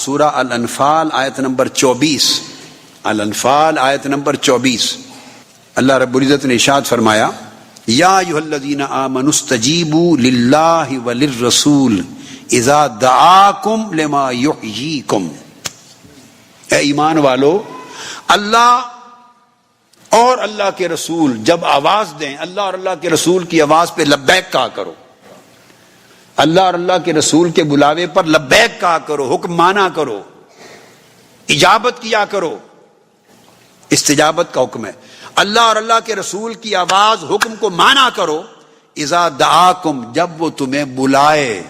سورہ الانفال آیت نمبر 24، الانفال آیت نمبر 24، اللہ رب العزت نے ارشاد فرمایا یا ایھا الذین آمنوا استجیبوا للہ وللرسول اذا دعاکم لما یحییکم، اے ایمان والو، اللہ اور اللہ کے رسول جب آواز دیں، اللہ اور اللہ کے رسول کی آواز پہ لبیک کہا کرو، اللہ اور اللہ کے رسول کے بلاوے پر لبیک کہا کرو، حکم مانا کرو، اجابت کیا کرو، استجابت کا حکم ہے۔ اللہ اور اللہ کے رسول کی آواز حکم کو مانا کرو، اذا دعاکم، جب وہ تمہیں بلائے،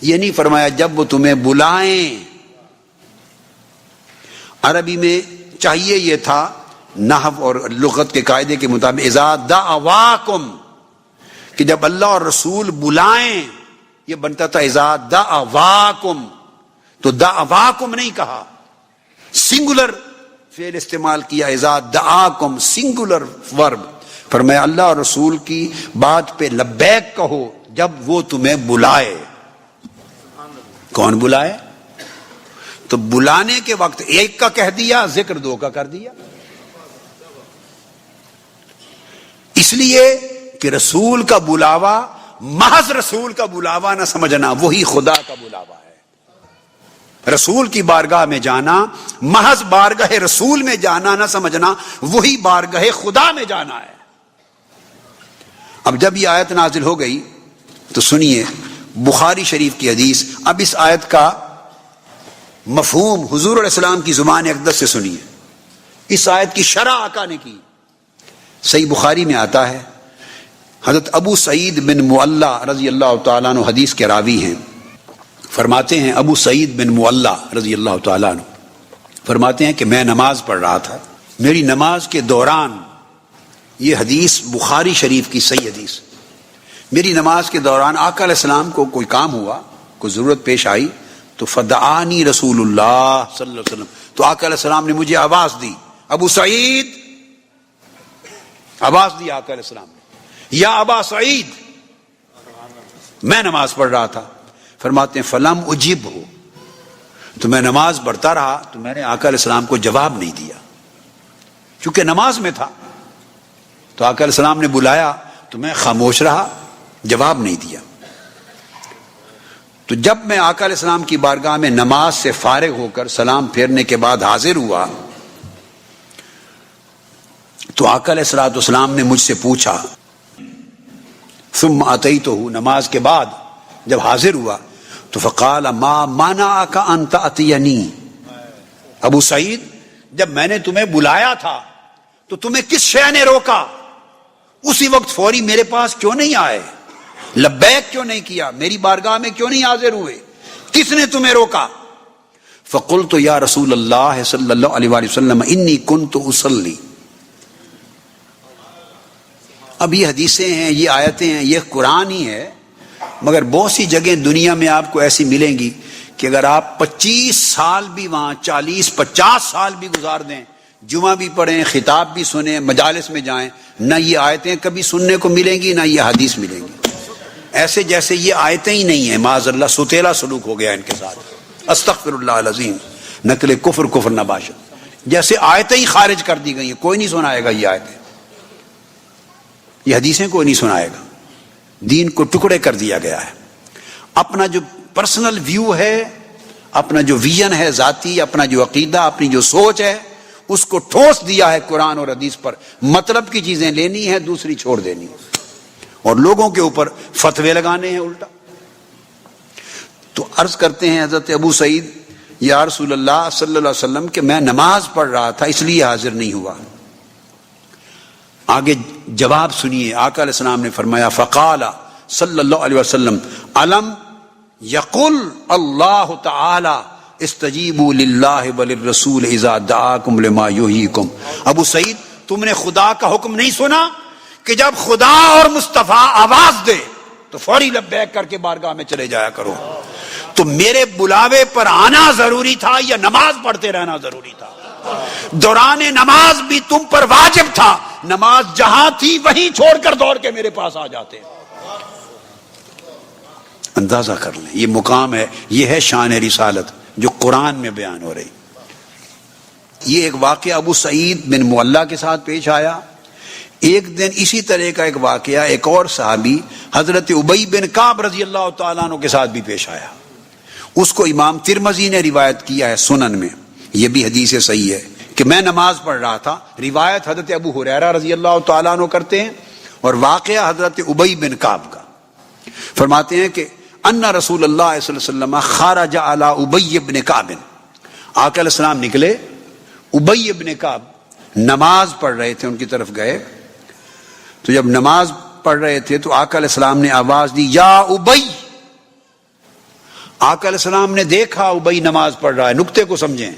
یہ نہیں فرمایا جب وہ تمہیں بلائیں۔ عربی میں چاہیے یہ تھا نحو اور لغت کے قاعدے کے مطابق اذا دعواکم، کہ جب اللہ اور رسول بلائیں، یہ بنتا تھا اذا دعواکم، تو دعواکم نہیں کہا، سنگولر فعل استعمال کیا، اذا دعاکم سنگولر ورب، فرمایا اللہ اور رسول کی بات پہ لبیک کہو جب وہ تمہیں بلائے۔ کون بلائے؟ تو بلانے کے وقت ایک کا کہہ دیا، ذکر دو کا کر دیا، اس لیے کہ رسول کا بلاوا محض رسول کا بلاوا نہ سمجھنا، وہی خدا کا بلاوا ہے۔ رسول کی بارگاہ میں جانا محض بارگاہ رسول میں جانا نہ سمجھنا، وہی بارگاہ خدا میں جانا ہے۔ اب جب یہ آیت نازل ہو گئی تو سنیے بخاری شریف کی حدیث، اب اس آیت کا مفہوم حضور علیہ السلام کی زبان اقدس سے سنیے، اس آیت کی شرح آقا نے کی۔ صحیح بخاری میں آتا ہے، حضرت ابو سعید بن معلہ رضی اللہ تعالیٰ عنہ حدیث کے راوی ہیں، فرماتے ہیں ابو سعید بن معلہ رضی اللہ تعالیٰ عنہ فرماتے ہیں کہ میں نماز پڑھ رہا تھا، میری نماز کے دوران، یہ حدیث بخاری شریف کی صحیح حدیث، میری نماز کے دوران آقا علیہ السلام کو کوئی کام ہوا، کوئی ضرورت پیش آئی، تو فدعانی رسول اللہ صلی اللہ علیہ وسلم، تو آقا علیہ السلام نے مجھے آواز دی، ابو سعید، آواز دی آقا علیہ السلام نے، یا ابا سعید، میں نماز پڑھ رہا تھا، فرماتے ہیں فلم اجب ہو، تو میں نماز پڑھتا رہا، تو میں نے آقا علیہ السلام کو جواب نہیں دیا، چونکہ نماز میں تھا، تو آقا علیہ السلام نے بلایا تو میں خاموش رہا، جواب نہیں دیا۔ تو جب میں آقا علیہ السلام کی بارگاہ میں نماز سے فارغ ہو کر سلام پھیرنے کے بعد حاضر ہوا، تو آقا علیہ السلام نے مجھ سے پوچھا، ثم اتیتہ، نماز کے بعد جب حاضر ہوا تو فقال ما منعک ان تأتینی، ابو سعید جب میں نے تمہیں بلایا تھا تو تمہیں کس شے نے روکا؟ اسی وقت فوری میرے پاس کیوں نہیں آئے؟ لبیک کیوں نہیں کیا؟ میری بارگاہ میں کیوں نہیں حاضر ہوئے؟ کس نے تمہیں روکا؟ فقلت یا رسول اللہ صلی اللہ علیہ وآلہ وسلم انی کنت اصلی۔ اب یہ حدیثیں ہیں، یہ آیتیں ہیں، یہ قرآن ہی ہے، مگر بہت سی جگہیں دنیا میں آپ کو ایسی ملیں گی کہ اگر آپ 25 سال بھی وہاں، 40-50 سال بھی گزار دیں، جمعہ بھی پڑھیں، خطاب بھی سنیں، مجالس میں جائیں، نہ یہ آیتیں کبھی سننے کو ملیں گی، نہ یہ حدیث ملیں گی، ایسے جیسے یہ آیتیں ہی نہیں ہیں، معاذ اللہ ستیلا سلوک ہو گیا ان کے ساتھ، استغفر اللہ العظیم، نقل کفر نہ باشد، جیسے آیتیں ہی خارج کر دی گئی ہیں، کوئی نہیں سنائے گا یہ آیتیں، یہ حدیثیں کوئی نہیں سنائے گا، دین کو ٹکڑے کر دیا گیا ہے۔ اپنا جو پرسنل ویو ہے، اپنا جو ویژن ہے ذاتی، اپنا جو عقیدہ، اپنی جو سوچ ہے، اس کو ٹھوس دیا ہے قرآن اور حدیث پر، مطلب کی چیزیں لینی ہے، دوسری چھوڑ دینی ہے، اور لوگوں کے اوپر فتوے لگانے ہیں الٹا۔ تو عرض کرتے ہیں حضرت ابو سعید، یا رسول اللہ صلی اللہ علیہ وسلم کہ میں نماز پڑھ رہا تھا اس لیے حاضر نہیں ہوا۔ آگے جواب سنیے، آقا علیہ السلام نے فرمایا فقال صلی اللہ علیہ وسلم علم یقل اللہ تعالی استجیبوا للہ وللرسول اذا دعاکم لما یحییکم۔ ابو سعید، تم نے خدا کا حکم نہیں سنا کہ جب خدا اور مصطفیٰ آواز دے تو فوری لبیک کر کے بارگاہ میں چلے جایا کرو؟ تو میرے بلاوے پر آنا ضروری تھا یا نماز پڑھتے رہنا ضروری تھا؟ دوران نماز بھی تم پر واجب تھا، نماز جہاں تھی وہیں چھوڑ کر دوڑ کے میرے پاس آ جاتے۔ اندازہ کر لیں، یہ مقام ہے، یہ ہے شان رسالت جو قرآن میں بیان ہو رہی۔ یہ ایک واقعہ ابو سعید بن معلہ کے ساتھ پیش آیا۔ ایک دن اسی طرح کا ایک واقعہ ایک اور صحابی حضرت ابی بن کعب رضی اللہ تعالیٰ عنہ کے ساتھ بھی پیش آیا۔ اس کو امام ترمذی نے روایت کیا ہے سنن میں، یہ بھی حدیث صحیح ہے کہ میں نماز پڑھ رہا تھا۔ روایت حضرت ابو ہریرہ رضی اللہ تعالیٰ عنہ کرتے ہیں اور واقعہ حضرت ابی بن کعب کا۔ فرماتے ہیں کہ ان رسول اللہ صلی اللہ علیہ وسلم خرج علی ابی بن کعب، آقا علیہ السلام نکلے، ابی بن کعب نماز پڑھ رہے تھے، ان کی طرف گئے۔ تو جب نماز پڑھ رہے تھے تو آقا علیہ السلام نے آواز دی یا ابی۔ آقا علیہ السلام نے دیکھا ابی نماز پڑھ رہا ہے، نقطے کو سمجھیں۔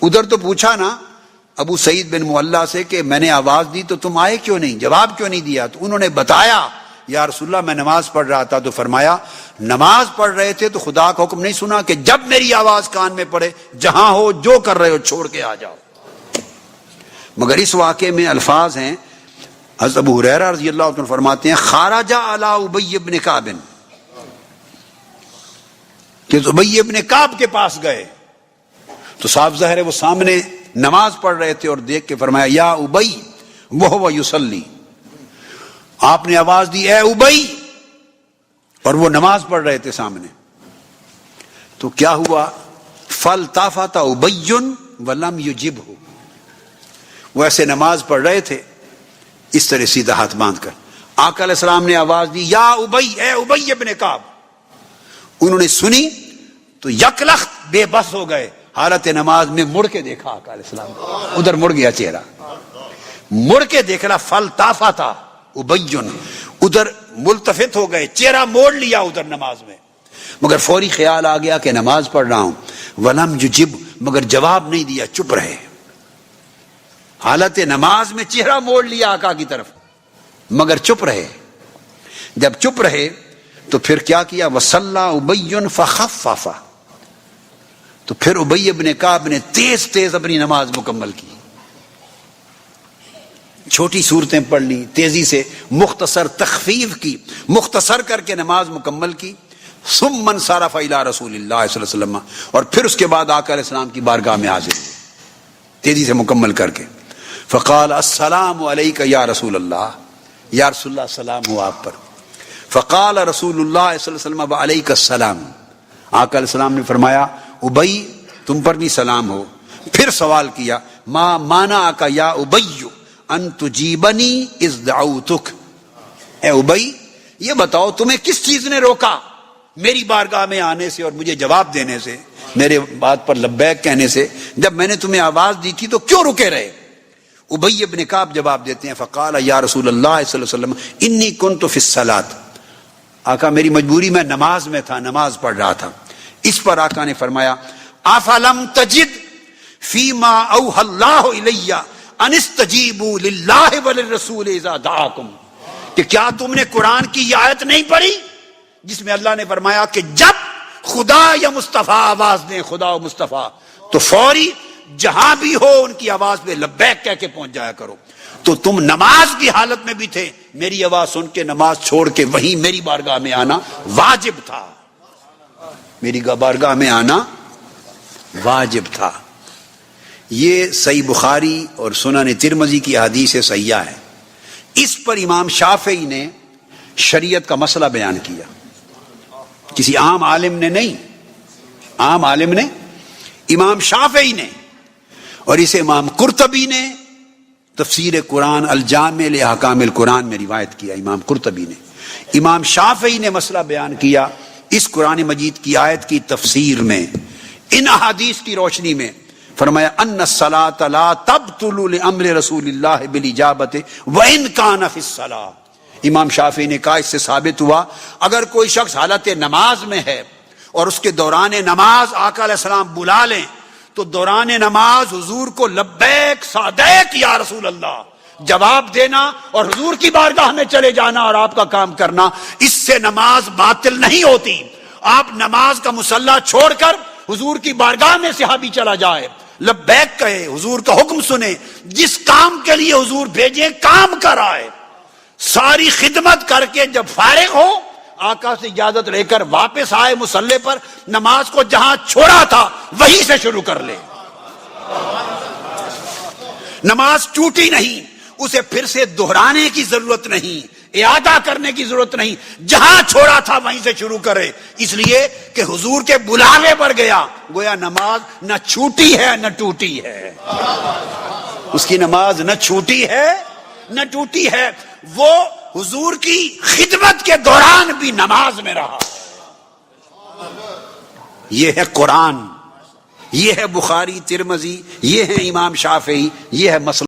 ادھر تو پوچھا نا ابو سعید بن معلہ سے کہ میں نے آواز دی تو تم آئے کیوں نہیں، جواب کیوں نہیں دیا؟ تو انہوں نے بتایا یا رسول اللہ میں نماز پڑھ رہا تھا۔ تو فرمایا نماز پڑھ رہے تھے تو خدا کا حکم نہیں سنا کہ جب میری آواز کان میں پڑے جہاں ہو جو کر رہے ہو چھوڑ کے آ جاؤ؟ مگر اس واقعے میں الفاظ ہیں، حضرت ابو ہریرہ رضی اللہ عنہ فرماتے ہیں خرج علی ابی بن کعب، کہ ابی بن کعب کے پاس گئے تو صاف ظاہر ہے وہ سامنے نماز پڑھ رہے تھے اور دیکھ کے فرمایا یا ابی وہو یصلی۔ آپ نے آواز دی اے ابی، اور وہ نماز پڑھ رہے تھے سامنے۔ تو کیا ہوا؟ فالتفت ابی ولم یجبہ، وہ ایسے نماز پڑھ رہے تھے اس طرح سیدھا ہاتھ باندھ کر۔ آقا علیہ السلام نے آواز دی یا ابی، اے ابی ابن کعب۔ انہوں نے سنی تو یکلخت بے بس ہو گئے، حالت نماز میں مڑ کے دیکھا آقا علیہ السلام، ادھر مڑ گیا چہرہ، مڑ کے دیکھنا فالتفت ابی، ادھر ملتفت ہو گئے، چہرہ موڑ لیا ادھر نماز میں، مگر فوری خیال آ گیا کہ نماز پڑھ رہا ہوں۔ ولم یجب، مگر جواب نہیں دیا، چپ رہے۔ حالت نماز میں چہرہ موڑ لیا آقا کی طرف مگر چپ رہے۔ جب چپ رہے تو پھر کیا کیا؟ وصلی ابی فخفف، تو پھر ابی بن کعب نے تیز تیز اپنی نماز مکمل کی، چھوٹی صورتیں پڑھ لی، تیزی سے مختصر تخفیف کی، مختصر کر کے نماز مکمل کی۔ ثم انصرف الی رسول اللہ صلی اللہ علیہ وسلم، اور پھر اس کے بعد آقا علیہ السلام کی بارگاہ میں حاضر ہوئے تیزی سے مکمل کر کے۔ فقال السلام علیک یا رسول اللہ، یا رسول اللہ سلام ہو آپ پر۔ فقال رسول اللہ صلی اللہ علیہ وسلم وعلیک السلام، آقا علیہ السلام نے فرمایا ابی تم پر بھی سلام ہو۔ پھر سوال کیا ما مانعک یا ابی ان تجیبنی اذ دعوتک، اے ابی یہ بتاؤ تمہیں کس چیز نے روکا میری بارگاہ میں آنے سے اور مجھے جواب دینے سے، میرے بات پر لبیک کہنے سے؟ جب میں نے تمہیں آواز دی تھی تو کیوں رکے رہے؟ ابی بن کعب جواب دیتے ہیں فقال یا رسول اللہ صلی اللہ علیہ وسلم انی کنت فی الصلاۃ، آقا میری مجبوری میں نماز میں تھا، نماز پڑھ رہا تھا۔ اس پر آقا نے فرمایا افلم تجد فیما اوحی اللہ الی ان استجیبوا للہ وللرسول اذا دعاکم، کہ کیا تم نے قرآن کی یہ آیت نہیں پڑھی جس میں اللہ نے فرمایا کہ جب خدا یا مصطفیٰ آواز دیں، خدا و مصطفیٰ، تو فوری جہاں بھی ہو ان کی آواز پہ لبیک کہہ کے پہنچ جایا کرو۔ تو تم نماز کی حالت میں بھی تھے، میری آواز سن کے نماز چھوڑ کے وہیں میری بارگاہ میں آنا واجب تھا، میری بارگاہ میں آنا واجب تھا۔ یہ صحیح بخاری اور سنن ترمذی کی حدیث صحیحہ ہے۔ اس پر امام شافعی نے شریعت کا مسئلہ بیان کیا، کسی عام عالم نے نہیں، عام عالم نے امام شافعی نے، اور اسے امام قرطبی نے تفسیر قرآن الجامع لاحکام القرآن میں روایت کیا۔ امام قرطبی نے، امام شافعی نے مسئلہ بیان کیا اس قرآن مجید کی آیت کی تفسیر میں، ان احادیث کی روشنی میں۔ فرمایا ان الصلاۃ لا تبطل لامر رسول اللہ بالاجابۃ وان کان فی الصلاۃ، امام شافعی نے کہا اس سے ثابت ہوا اگر کوئی شخص حالت نماز میں ہے اور اس کے دوران نماز آقا علیہ السلام بلا لیں تو دوران نماز حضور کو لبیک صادق یا رسول اللہ جواب دینا اور حضور کی بارگاہ میں چلے جانا اور آپ کا کام کرنا، اس سے نماز باطل نہیں ہوتی۔ آپ نماز کا مصلی چھوڑ کر حضور کی بارگاہ میں صحابی چلا جائے، لبیک کہے، حضور کا حکم سنے، جس کام کے لیے حضور بھیجیں کام کرائے، ساری خدمت کر کے جب فارغ ہو آقا سے اجازت لے کر واپس آئے مصلی پر، نماز کو جہاں چھوڑا تھا وہیں سے شروع کر لے. نماز ٹوٹی نہیں، اسے پھر سے دہرانے کی ضرورت نہیں، اعادہ کرنے کی ضرورت نہیں، جہاں چھوڑا تھا وہیں سے شروع کرے. اس لیے کہ حضور کے بلاوے پر گیا، گویا نماز نہ چھوٹی ہے نہ ٹوٹی ہے. اس کی نماز نہ چھوٹی ہے نہ ٹوٹی ہے. وہ حضور کی خدمت کے دوران بھی نماز میں رہا. یہ ہے قرآن، یہ ہے بخاری، ترمذی، یہ ہے امام شافعی، یہ ہے مسلم.